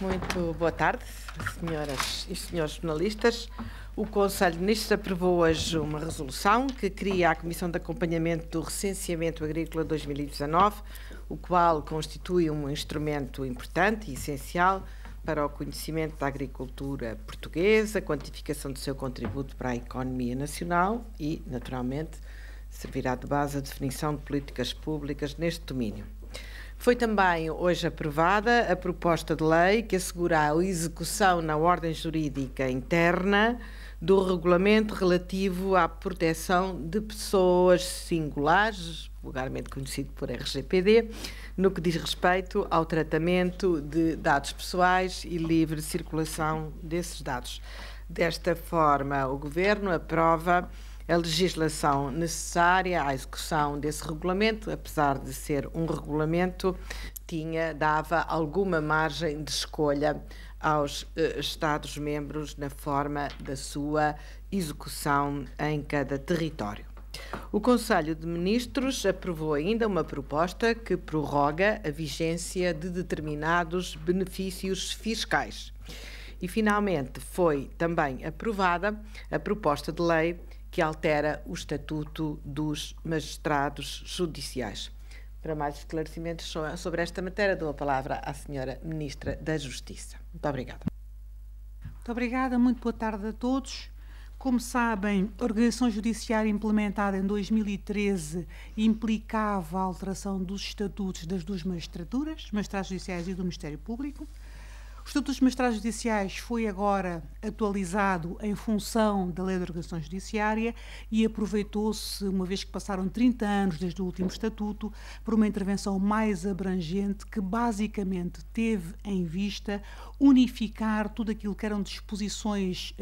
Muito boa tarde, senhoras e senhores jornalistas. O Conselho de Ministros aprovou hoje uma resolução que cria a Comissão de Acompanhamento do Recenseamento Agrícola 2019, o qual constitui um instrumento importante e essencial para o conhecimento da agricultura portuguesa, a quantificação do seu contributo para a economia nacional e, naturalmente, servirá de base à definição de políticas públicas neste domínio. Foi também hoje aprovada a proposta de lei que assegura a execução na ordem jurídica interna do regulamento relativo à proteção de pessoas singulares, vulgarmente conhecido por RGPD, no que diz respeito ao tratamento de dados pessoais e livre circulação desses dados. Desta forma, o Governo aprova a legislação necessária à execução desse regulamento, apesar de ser um regulamento, dava alguma margem de escolha aos Estados-membros na forma da sua execução em cada território. O Conselho de Ministros aprovou ainda uma proposta que prorroga a vigência de determinados benefícios fiscais. E, finalmente, foi também aprovada a proposta de lei que altera o Estatuto dos Magistrados Judiciais. Para mais esclarecimentos sobre esta matéria, dou a palavra à Senhora Ministra da Justiça. Muito obrigada. Muito obrigada, muito boa tarde a todos. Como sabem, a organização judiciária implementada em 2013 implicava a alteração dos estatutos das duas magistraturas, magistrados judiciais e do Ministério Público. O Estatuto dos Magistrados Judiciais foi agora atualizado em função da Lei de Organização Judiciária e aproveitou-se, uma vez que passaram 30 anos desde o último Estatuto, por uma intervenção mais abrangente que basicamente teve em vista unificar tudo aquilo que eram disposições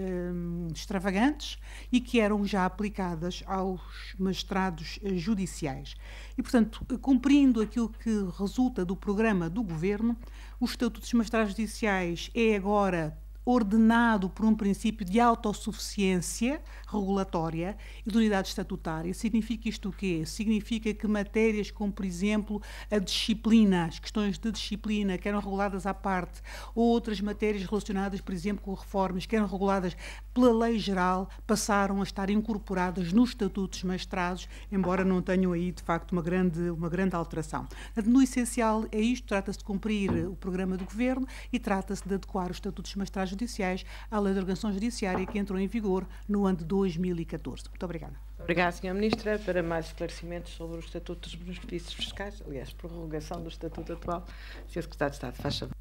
extravagantes e que eram já aplicadas aos magistrados judiciais. E, portanto, cumprindo aquilo que resulta do programa do Governo, o Estatuto dos Magistrados Judiciais é agora ordenado por um princípio de autossuficiência regulatória e de unidade estatutária. Significa isto o quê? Significa que matérias como, por exemplo, a disciplina, as questões de disciplina, que eram reguladas à parte, ou outras matérias relacionadas, por exemplo, com reformas, que eram reguladas pela lei geral, passaram a estar incorporadas nos estatutos dos magistrados, embora não tenham aí, de facto, uma grande alteração. No essencial é isto, trata-se de cumprir o programa do Governo e trata-se de adequar os estatutos dos magistrados judiciais à Lei de Organização Judiciária que entrou em vigor no ano de 2014. Muito obrigada. Obrigada, Sra. Ministra. Para mais esclarecimentos sobre o Estatuto dos Benefícios Fiscais, aliás, prorrogação do Estatuto atual, Sr. Secretário de Estado, faz favor.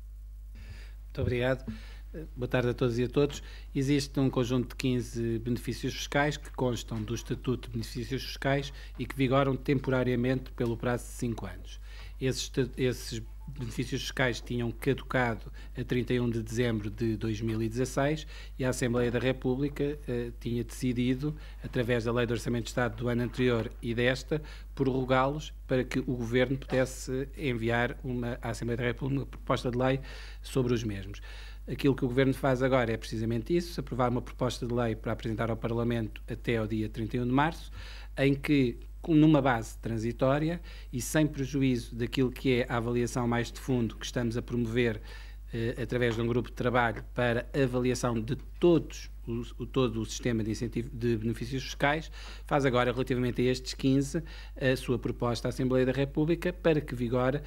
Muito obrigado. Boa tarde a todos e a todos. Existe um conjunto de 15 benefícios fiscais que constam do Estatuto de Benefícios Fiscais e que vigoram temporariamente pelo prazo de 5 anos. Esses benefícios fiscais tinham caducado a 31 de dezembro de 2016 e a Assembleia da República tinha decidido, através da Lei do Orçamento de Estado do ano anterior e desta, prorrogá-los para que o Governo pudesse enviar à Assembleia da República uma proposta de lei sobre os mesmos. Aquilo que o Governo faz agora é precisamente isso, aprovar uma proposta de lei para apresentar ao Parlamento até ao dia 31 de março, em que, numa base transitória e sem prejuízo daquilo que é a avaliação mais de fundo que estamos a promover através de um grupo de trabalho para avaliação de todo o sistema de incentivo de benefícios fiscais, faz agora, relativamente a estes 15, a sua proposta à Assembleia da República para que vigore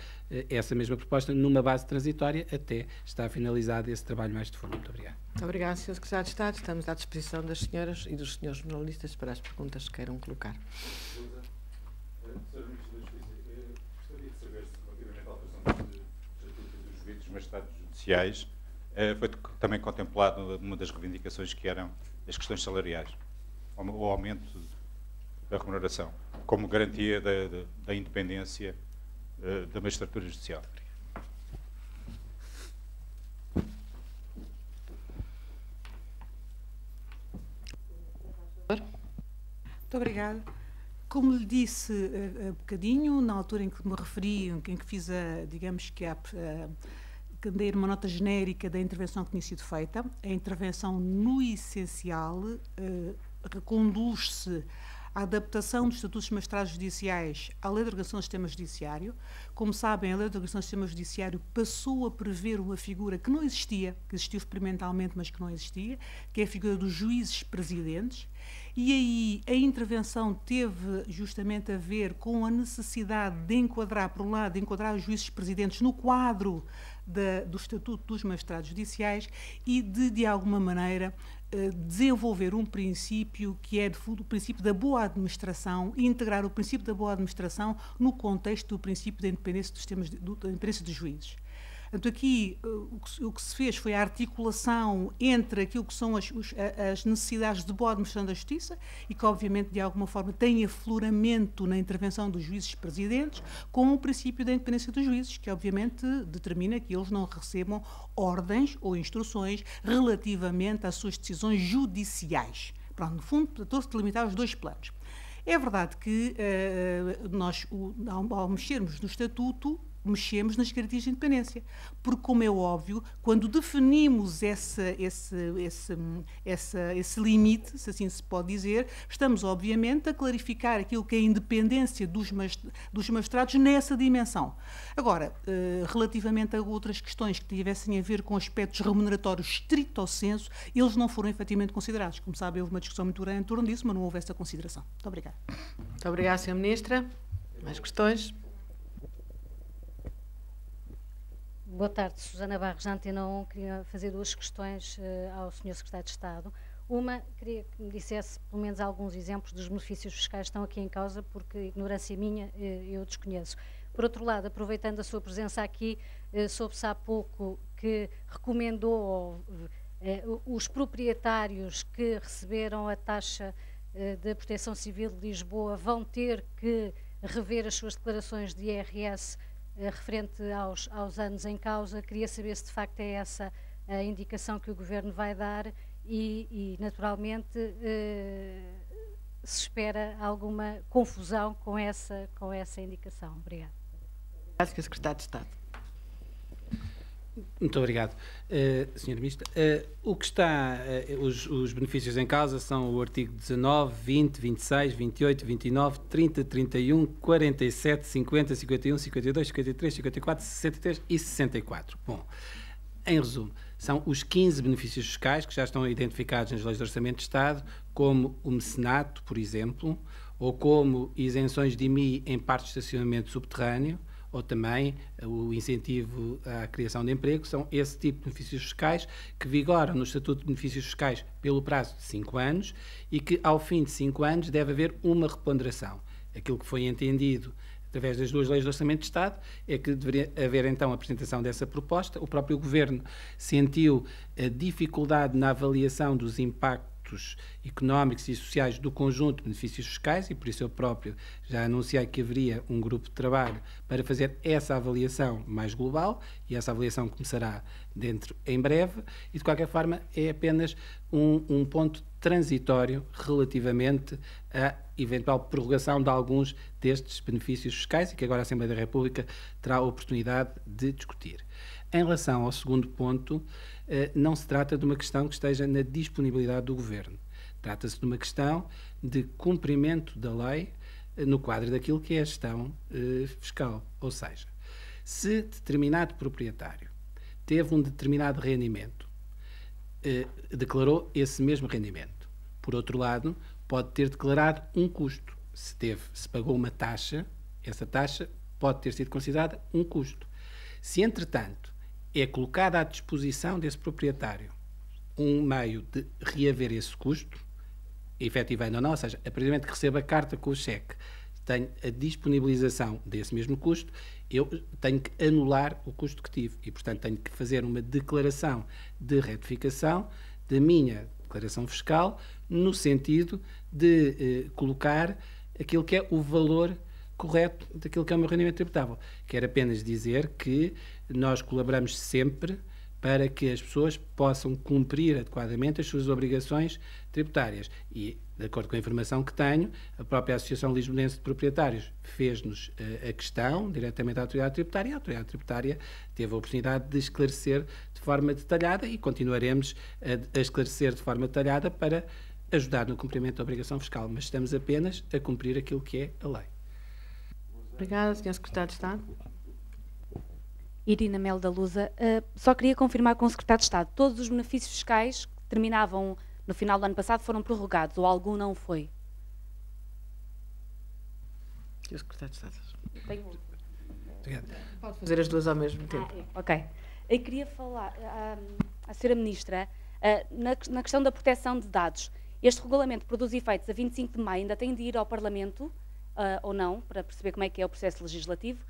essa mesma proposta numa base transitória até estar finalizado esse trabalho mais de fundo. Muito obrigado. Muito obrigada, Sr. Secretário de Estado. Estamos à disposição das senhoras e dos senhores jornalistas para as perguntas que queiram colocar. Sr. Ministro da Justiça, gostaria de saber se, relativamente à alteração do Estatuto dos Juízes Magistrados Judiciais, foi também contemplado uma das reivindicações que eram as questões salariais, o aumento da remuneração, como garantia da independência da magistratura judicial. Muito obrigada. Como lhe disse há bocadinho, na altura em que me referi, em que fiz que dei uma nota genérica da intervenção que tinha sido feita, a intervenção no essencial reconduz-se a adaptação dos estatutos de magistrados judiciais à Lei de Organização do Sistema Judiciário. Como sabem, a Lei de Organização do Sistema Judiciário passou a prever uma figura que não existia, que existiu experimentalmente, mas que não existia, que é a figura dos juízes presidentes. E aí a intervenção teve justamente a ver com a necessidade de enquadrar, por um lado, de enquadrar os juízes presidentes no quadro do Estatuto dos Magistrados Judiciais e de alguma maneira, desenvolver um princípio que é, de fundo, o princípio da boa administração e integrar o princípio da boa administração no contexto do princípio da independência da independência dos juízes. Portanto, aqui o que se fez foi a articulação entre aquilo que são as necessidades de boa administração da justiça e que, obviamente, de alguma forma tem afloramento na intervenção dos juízes presidentes com o princípio da independência dos juízes, que, obviamente, determina que eles não recebam ordens ou instruções relativamente às suas decisões judiciais. Pronto, no fundo, estou-se a delimitar os dois planos. É verdade que nós, ao mexermos no Estatuto, mexemos nas garantias de independência, porque, como é óbvio, quando definimos esse limite, se assim se pode dizer, estamos, obviamente, a clarificar aquilo que é a independência dos magistrados nessa dimensão. Agora, relativamente a outras questões que tivessem a ver com aspectos remuneratórios stricto sensu, eles não foram efetivamente considerados. Como sabem, houve uma discussão muito grande em torno disso, mas não houve essa consideração. Muito obrigada. Muito obrigada, Sra. Ministra. Mais questões? Boa tarde, Susana Barros, da Antena 1. Queria fazer duas questões ao Sr. Secretário de Estado. Uma, queria que me dissesse pelo menos alguns exemplos dos benefícios fiscais que estão aqui em causa, porque ignorância minha eu desconheço. Por outro lado, aproveitando a sua presença aqui, soube-se há pouco que recomendou os proprietários que receberam a taxa da Proteção Civil de Lisboa vão ter que rever as suas declarações de IRS referente aos anos em causa. Queria saber se de facto é essa a indicação que o Governo vai dar e naturalmente, se espera alguma confusão com essa indicação. Obrigada. Obrigada, Sr. Secretário de Estado. Muito obrigado, Sra. Ministra. O que está, os benefícios em causa são o artigo 19, 20, 26, 28, 29, 30, 31, 47, 50, 51, 52, 53, 54, 63 e 64. Bom, em resumo, são os 15 benefícios fiscais que já estão identificados nas leis de orçamento de Estado, como o mecenato, por exemplo, ou como isenções de IMI em partes de estacionamento subterrâneo, ou também o incentivo à criação de emprego. São esse tipo de benefícios fiscais que vigoram no Estatuto de Benefícios Fiscais pelo prazo de 5 anos e que, ao fim de 5 anos, deve haver uma reponderação. Aquilo que foi entendido através das duas leis do Orçamento de Estado é que deveria haver, então, a apresentação dessa proposta. O próprio Governo sentiu a dificuldade na avaliação dos impactos económicos e sociais do conjunto de benefícios fiscais e por isso eu próprio já anunciei que haveria um grupo de trabalho para fazer essa avaliação mais global e essa avaliação começará em breve e de qualquer forma é apenas um ponto transitório relativamente à eventual prorrogação de alguns destes benefícios fiscais e que agora a Assembleia da República terá a oportunidade de discutir. Em relação ao segundo ponto, não se trata de uma questão que esteja na disponibilidade do Governo. Trata-se de uma questão de cumprimento da lei no quadro daquilo que é a gestão fiscal. Ou seja, se determinado proprietário teve um determinado rendimento, declarou esse mesmo rendimento. Por outro lado, pode ter declarado um custo. Se pagou uma taxa, essa taxa pode ter sido considerada um custo. Se, entretanto, é colocada à disposição desse proprietário um meio de reaver esse custo, efetivando ou não, ou seja, a partir do momento que receba a carta com o cheque, tem a disponibilização desse mesmo custo, eu tenho que anular o custo que tive e, portanto, tenho que fazer uma declaração de retificação da minha declaração fiscal no sentido de colocar aquilo que é o valor correto daquilo que é o meu rendimento tributável. Quero apenas dizer que nós colaboramos sempre para que as pessoas possam cumprir adequadamente as suas obrigações tributárias. E, de acordo com a informação que tenho, a própria Associação Lisbonense de Proprietários fez-nos a questão diretamente à Autoridade Tributária e a Autoridade Tributária teve a oportunidade de esclarecer de forma detalhada e continuaremos a esclarecer de forma detalhada para ajudar no cumprimento da obrigação fiscal, mas estamos apenas a cumprir aquilo que é a lei. Obrigada, Sr. Secretário de Estado. Irina Melo da Lusa. Só queria confirmar com o Secretário de Estado, todos os benefícios fiscais que terminavam no final do ano passado foram prorrogados ou algum não foi? Sr. Secretário de Estado. Tenho... Obrigado. Pode fazer as duas ao mesmo tempo. Ok. Eu queria falar à Sra. Ministra na questão da proteção de dados. Este regulamento produz efeitos a 25 de maio, ainda tem de ir ao Parlamento ou não, para perceber como é que é o processo legislativo.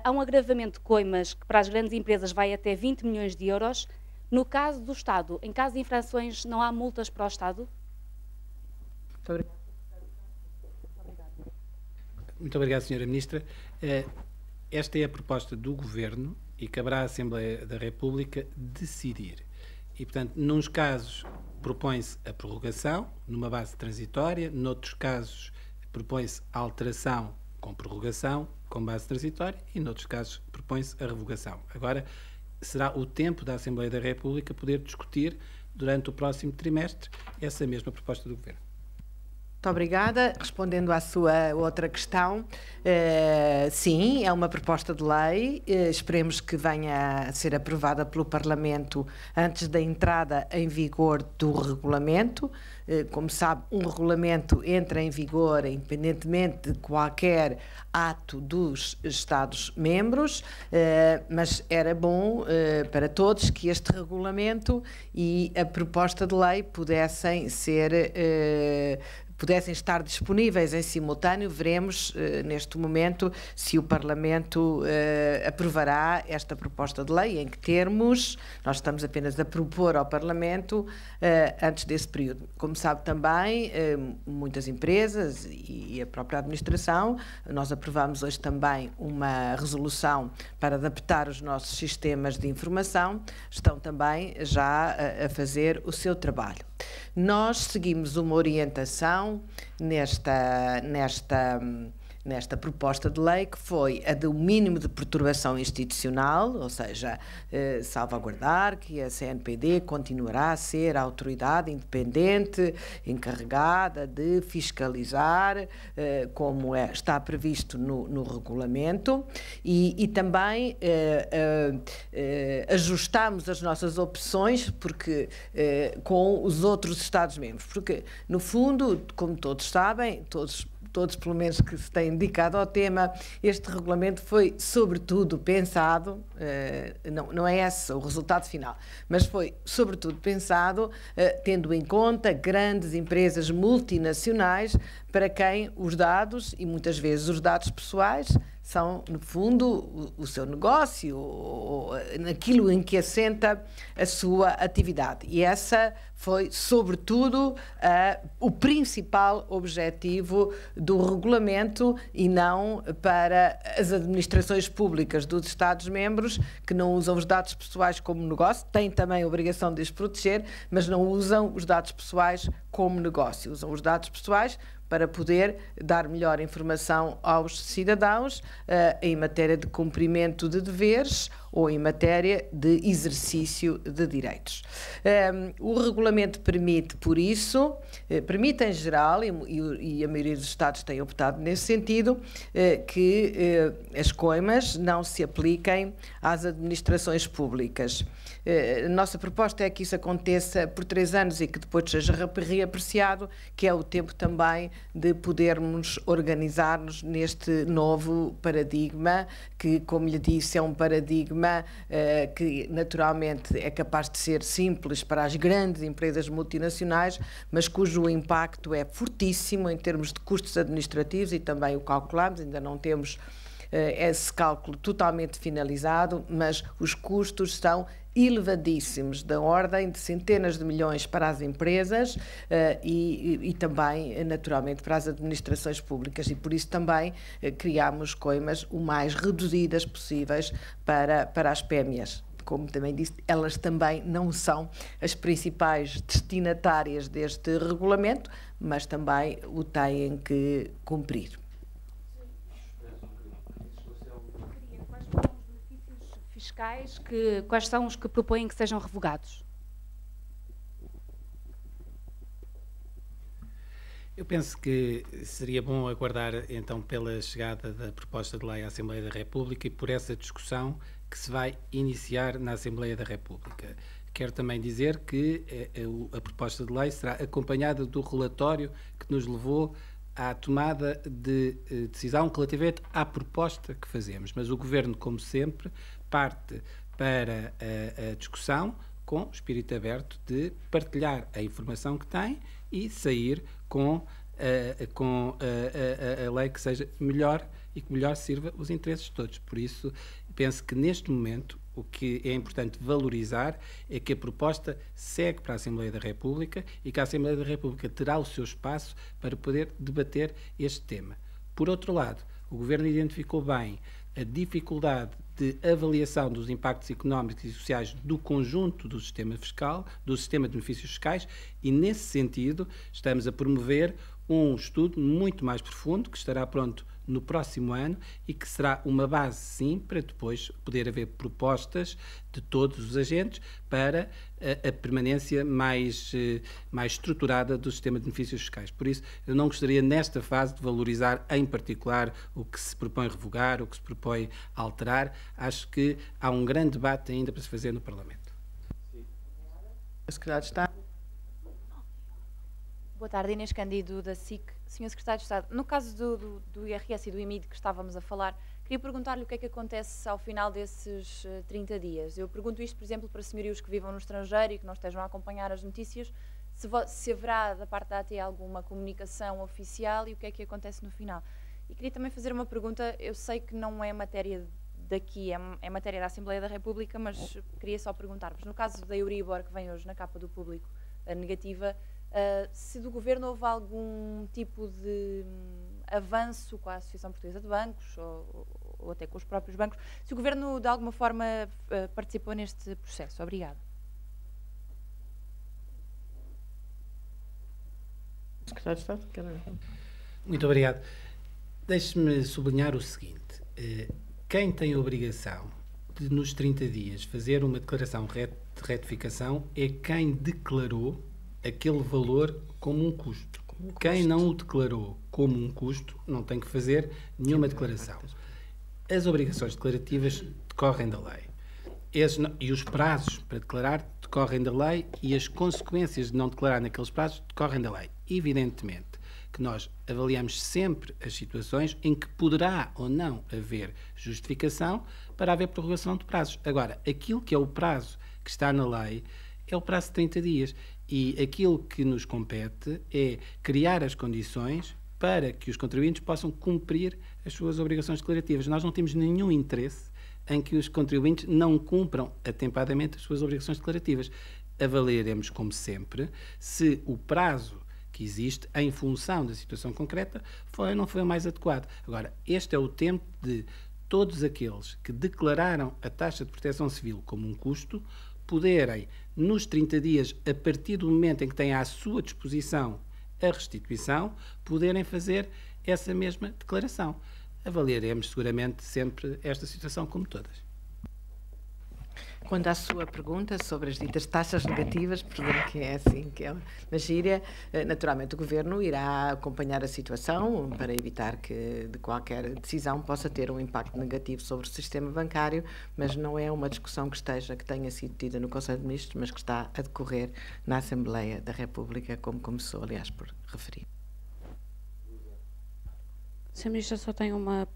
Há um agravamento de coimas que para as grandes empresas vai até 20 milhões de euros. No caso do Estado, em caso de infrações, não há multas para o Estado? Muito obrigada. Muito obrigado, Sra. Ministra. Esta é a proposta do Governo e caberá à Assembleia da República decidir. E, portanto, nos casos propõe-se a prorrogação, numa base transitória, noutros casos propõe-se a alteração com prorrogação, com base transitória, e noutros casos propõe-se a revogação. Agora, será o tempo da Assembleia da República poder discutir, durante o próximo trimestre, essa mesma proposta do Governo. Muito obrigada. Respondendo à sua outra questão, sim, é uma proposta de lei, esperemos que venha a ser aprovada pelo Parlamento antes da entrada em vigor do regulamento. Como sabe, um regulamento entra em vigor independentemente de qualquer ato dos Estados-membros, mas era bom para todos que este regulamento e a proposta de lei pudessem estar disponíveis em simultâneo. Veremos neste momento se o Parlamento aprovará esta proposta de lei, em que termos. Nós estamos apenas a propor ao Parlamento antes desse período. Como sabe também, muitas empresas e a própria administração, nós aprovamos hoje também uma resolução para adaptar os nossos sistemas de informação, estão também já a fazer o seu trabalho. Nós seguimos uma orientação nesta proposta de lei, que foi a do mínimo de perturbação institucional, ou seja, salvaguardar que a CNPD continuará a ser a autoridade independente, encarregada de fiscalizar, como está previsto no regulamento, e também ajustamos as nossas opções com os outros Estados-membros, porque, no fundo, como todos sabem, todos pelo menos que se têm dedicado ao tema, este regulamento foi sobretudo pensado, não é esse o resultado final, mas foi sobretudo pensado tendo em conta grandes empresas multinacionais para quem os dados, e muitas vezes os dados pessoais, são, no fundo, o seu negócio, ou naquilo em que assenta a sua atividade. E essa foi, sobretudo, o principal objetivo do regulamento, e não para as administrações públicas dos Estados-membros, que não usam os dados pessoais como negócio, têm também a obrigação de os proteger, mas não usam os dados pessoais como negócio. Usam os dados pessoais para poder dar melhor informação aos cidadãos em matéria de cumprimento de deveres ou em matéria de exercício de direitos. O regulamento permite, por isso, permite em geral, e a maioria dos Estados tem optado nesse sentido, que as coimas não se apliquem às administrações públicas. A nossa proposta é que isso aconteça por 3 anos e que depois seja reapreciado, que é o tempo também de podermos organizar-nos neste novo paradigma, que, como lhe disse, é um paradigma que naturalmente é capaz de ser simples para as grandes empresas multinacionais, mas cujo impacto é fortíssimo em termos de custos administrativos, e também o calculamos, ainda não temos esse cálculo totalmente finalizado, mas os custos são elevadíssimos, da ordem de centenas de milhões para as empresas e também, naturalmente, para as administrações públicas, e por isso também criámos coimas o mais reduzidas possíveis para as PMEs. Como também disse, elas também não são as principais destinatárias deste regulamento, mas também o têm que cumprir. Fiscais, quais são os que propõem que sejam revogados? Eu penso que seria bom aguardar, então, pela chegada da proposta de lei à Assembleia da República e por essa discussão que se vai iniciar na Assembleia da República. Quero também dizer que a proposta de lei será acompanhada do relatório que nos levou à tomada de decisão relativamente à proposta que fazemos. Mas o Governo, como sempre, parte para a discussão com espírito aberto de partilhar a informação que tem e sair com a lei que seja melhor e que melhor sirva os interesses de todos. Por isso, penso que neste momento o que é importante valorizar é que a proposta segue para a Assembleia da República e que a Assembleia da República terá o seu espaço para poder debater este tema. Por outro lado, o Governo identificou bem a dificuldade de avaliação dos impactos económicos e sociais do conjunto do sistema fiscal, do sistema de benefícios fiscais, e nesse sentido estamos a promover um estudo muito mais profundo, que estará pronto no próximo ano e que será uma base, sim, para depois poder haver propostas de todos os agentes para a permanência mais estruturada do sistema de benefícios fiscais. Por isso, eu não gostaria, nesta fase, de valorizar em particular o que se propõe revogar, o que se propõe alterar. Acho que há um grande debate ainda para se fazer no Parlamento. O secretário de Estado. Boa tarde, Inês Cândido, da SIC. Sr. Secretário de Estado, no caso do IRS e do IMID que estávamos a falar, queria perguntar-lhe o que é que acontece ao final desses 30 dias. Eu pergunto isto, por exemplo, para senhorios que vivam no estrangeiro e que não estejam a acompanhar as notícias, se haverá da parte da AT alguma comunicação oficial e o que é que acontece no final. E queria também fazer uma pergunta, eu sei que não é matéria daqui, é matéria da Assembleia da República, mas queria só perguntar-vos, no caso da Euribor, que vem hoje na capa do Público, a negativa, se do Governo houve algum tipo de avanço com a Associação Portuguesa de Bancos ou até com os próprios bancos, se o Governo de alguma forma participou neste processo. Obrigada. Secretário de Estado, Muito obrigado. Deixe-me sublinhar o seguinte. Quem tem a obrigação de, nos 30 dias, fazer uma declaração de retificação é quem declarou aquele valor como um custo. Quem não o declarou como um custo não tem que fazer nenhuma declaração. As obrigações declarativas decorrem da lei. E os prazos para declarar decorrem da lei e as consequências de não declarar naqueles prazos decorrem da lei. Evidentemente que nós avaliamos sempre as situações em que poderá ou não haver justificação para haver prorrogação de prazos. Agora, aquilo que é o prazo que está na lei é o prazo de 30 dias. E aquilo que nos compete é criar as condições para que os contribuintes possam cumprir as suas obrigações declarativas. Nós não temos nenhum interesse em que os contribuintes não cumpram atempadamente as suas obrigações declarativas. Avaliaremos, como sempre, se o prazo que existe, em função da situação concreta, foi ou não foi o mais adequado. Agora, este é o tempo de todos aqueles que declararam a taxa de proteção civil como um custo poderem, nos 30 dias, a partir do momento em que têm à sua disposição a restituição, poderem fazer essa mesma declaração. Avaliaremos seguramente sempre esta situação como todas. Quando à sua pergunta sobre as ditas taxas negativas, perdão que é assim, que é na gíria, naturalmente o Governo irá acompanhar a situação para evitar que de qualquer decisão possa ter um impacto negativo sobre o sistema bancário, mas não é uma discussão que tenha sido tida no Conselho de Ministros, mas que está a decorrer na Assembleia da República, como começou, aliás, por referir. Sr. Ministra, só tenho uma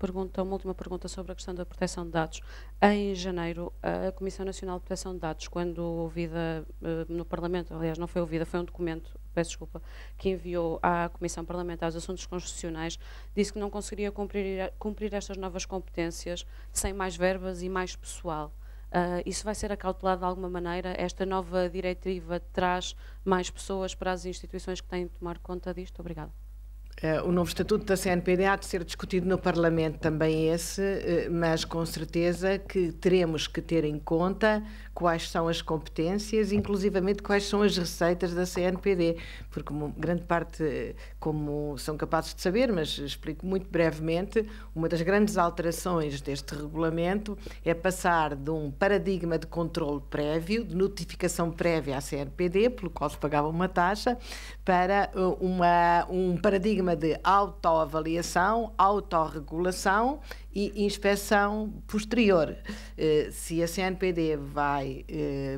última pergunta sobre a questão da proteção de dados. Em janeiro, a Comissão Nacional de Proteção de Dados, quando ouvida no Parlamento, aliás, não foi ouvida, foi um documento, peço desculpa, que enviou à Comissão Parlamentar dos Assuntos Constitucionais, disse que não conseguiria cumprir estas novas competências sem mais verbas e mais pessoal. Isso vai ser acautelado de alguma maneira? Esta nova diretiva traz mais pessoas para as instituições que têm de tomar conta disto? Obrigada. O novo estatuto da CNPD há de ser discutido no Parlamento também mas com certeza que teremos que ter em conta quais são as competências, inclusivamente quais são as receitas da CNPD, porque grande parte, como são capazes de saber, mas explico muito brevemente, uma das grandes alterações deste regulamento é passar de um paradigma de controle prévio, de notificação prévia à CNPD, pelo qual se pagava uma taxa, para um paradigma de autoavaliação, autorregulação e inspeção posterior. Se a CNPD vai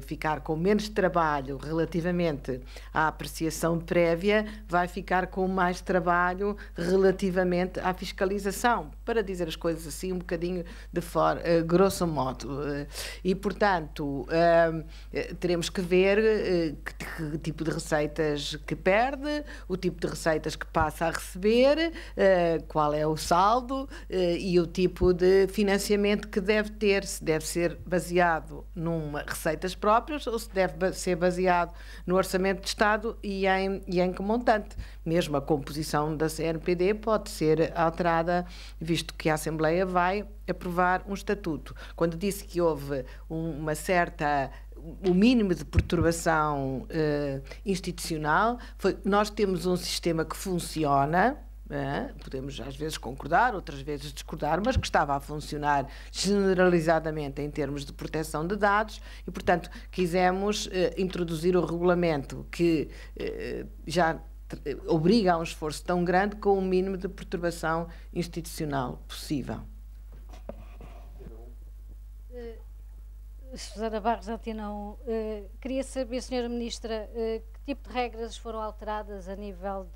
ficar com menos trabalho relativamente à apreciação prévia, vai ficar com mais trabalho relativamente à fiscalização, para dizer as coisas assim um bocadinho de fora, grosso modo. E, portanto, teremos que ver que tipo de receitas que perde, o tipo de receitas que passa a receber, qual é o saldo e o tipo de financiamento que deve ter, se deve ser baseado numa receitas próprias ou se deve ser baseado no Orçamento de Estado e em que montante. Mesmo a composição da CNPD pode ser alterada, visto que a Assembleia vai aprovar um estatuto. Quando disse que houve o mínimo de perturbação institucional, nós temos um sistema que funciona, podemos às vezes concordar, outras vezes discordar, mas que estava a funcionar generalizadamente em termos de proteção de dados e, portanto, quisemos introduzir o regulamento que já obriga a um esforço tão grande com o mínimo de perturbação institucional possível. Susana Barros Antinão, queria saber, Sra. Ministra, que tipo de regras foram alteradas a nível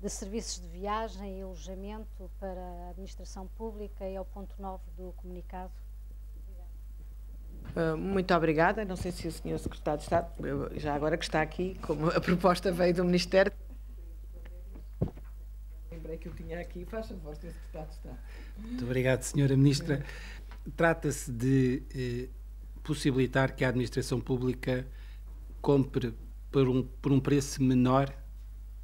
de serviços de viagem e alojamento para a administração pública e ao ponto 9 do comunicado? Muito obrigada. Não sei se o Sr. Secretário de Estado, já agora que está aqui, como a proposta veio do Ministério... Lembrei que eu tinha aqui. Faz favor, Sr. Secretário de Estado. Muito obrigado, Sra. Ministra. Trata-se de possibilitar que a administração pública compre por um preço menor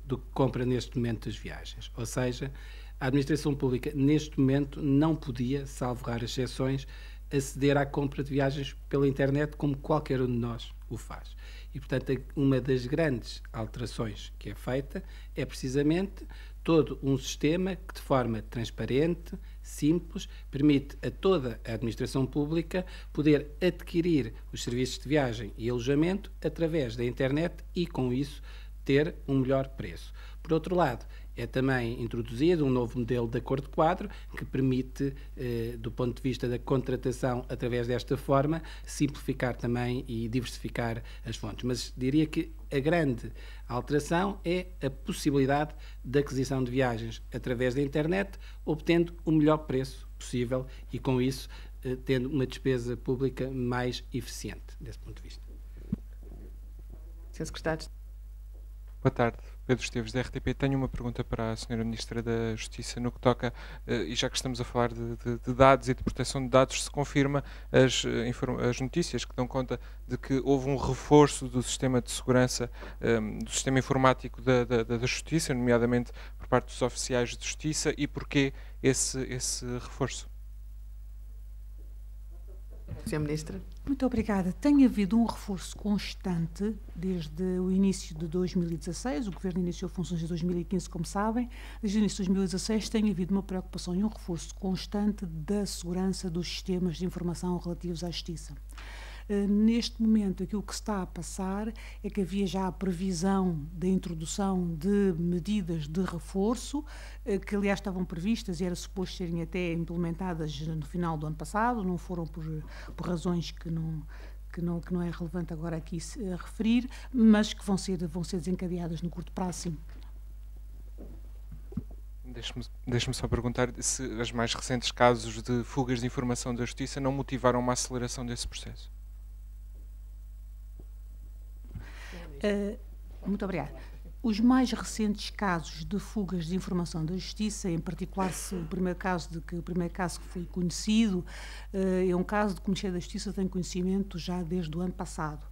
do que compra neste momento as viagens. Ou seja, a administração pública neste momento não podia, salvo raras exceções, aceder à compra de viagens pela internet como qualquer um de nós o faz. E, portanto, uma das grandes alterações que é feita é precisamente todo um sistema que, de forma transparente, simples, permite a toda a administração pública poder adquirir os serviços de viagem e alojamento através da internet e, com isso, ter um melhor preço. Por outro lado, é também introduzido um novo modelo de acordo quadro que permite, do ponto de vista da contratação através desta forma, simplificar também e diversificar as fontes. Mas diria que a grande alteração é a possibilidade de aquisição de viagens através da internet, obtendo o melhor preço possível e, com isso, tendo uma despesa pública mais eficiente, desse ponto de vista. Sr. Secretário. Boa tarde, Pedro Esteves, da RTP. Tenho uma pergunta para a Sra. Ministra da Justiça no que toca, e já que estamos a falar de dados e de proteção de dados, se confirma as notícias que dão conta de que houve um reforço do sistema de segurança, do sistema informático da Justiça, nomeadamente por parte dos oficiais de Justiça, e porquê esse reforço? Sra. Ministra. Muito obrigada. Tem havido um reforço constante desde o início de 2016, o Governo iniciou funções em 2015, como sabem. Desde o início de 2016 tem havido uma preocupação e um reforço constante da segurança dos sistemas de informação relativos à Justiça. Neste momento, aquilo que se está a passar é que havia já a previsão da introdução de medidas de reforço, que aliás estavam previstas e era suposto serem até implementadas no final do ano passado, não foram por razões que não é relevante agora aqui referir, mas que vão ser desencadeadas no curto prazo, sim. Deixe-me só perguntar se os mais recentes casos de fugas de informação da Justiça não motivaram uma aceleração desse processo. Muito obrigada. Os mais recentes casos de fugas de informação da Justiça, em particular o primeiro caso que foi conhecido, é um caso de que o Ministério da Justiça tem conhecimento já desde o ano passado.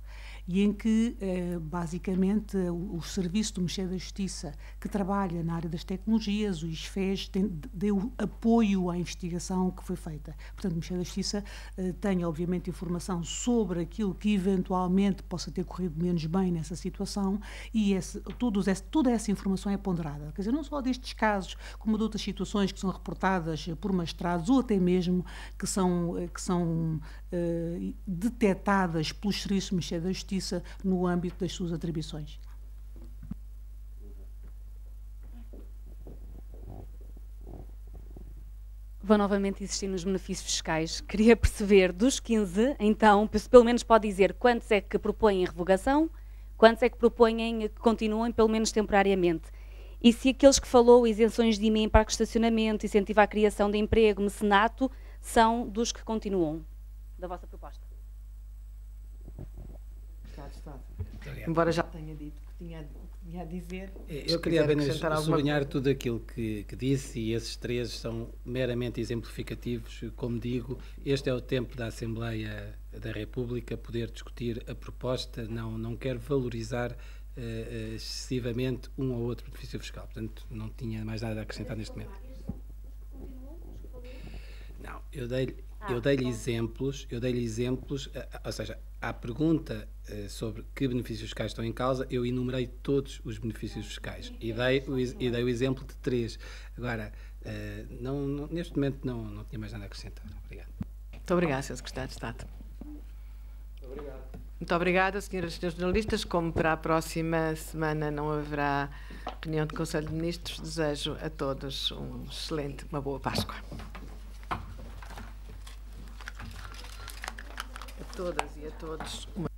e em que, basicamente, o Serviço do Ministério da Justiça, que trabalha na área das tecnologias, o ISFES, deu apoio à investigação que foi feita. Portanto, o Ministério da Justiça tem, obviamente, informação sobre aquilo que eventualmente possa ter corrido menos bem nessa situação, e toda essa informação é ponderada. Quer dizer, não só destes casos, como de outras situações que são reportadas por magistrados ou até mesmo que são detectadas pelos serviços do Ministério da Justiça no âmbito das suas atribuições. Vou novamente insistir nos benefícios fiscais. Queria perceber dos 15, então, pelo menos pode dizer quantos é que propõem revogação, quantos é que propõem que continuem, pelo menos temporariamente. E se aqueles que falou, isenções de IMI em parque de estacionamento, incentivo à criação de emprego, mecenato, são dos que continuam, da vossa proposta. Estado. Embora já tenha dito que tinha a dizer. Eu queria apenas sublinhar tudo aquilo que disse, e esses 3 são meramente exemplificativos. Como digo, este é o tempo da Assembleia da República poder discutir a proposta, não quero valorizar excessivamente um ou outro benefício fiscal. Portanto, não tinha mais nada a acrescentar neste momento. Não, eu dei-lhe exemplos, ou seja, à pergunta sobre que benefícios fiscais estão em causa, eu enumerei todos os benefícios fiscais e dei o exemplo de 3. Agora, neste momento não tinha mais nada a acrescentar. Obrigado. Muito obrigada, Sr. Secretário de Estado. Muito obrigada, senhoras e senhores jornalistas. Como para a próxima semana não haverá reunião do Conselho de Ministros, desejo a todos uma boa Páscoa. A todas e a todos uma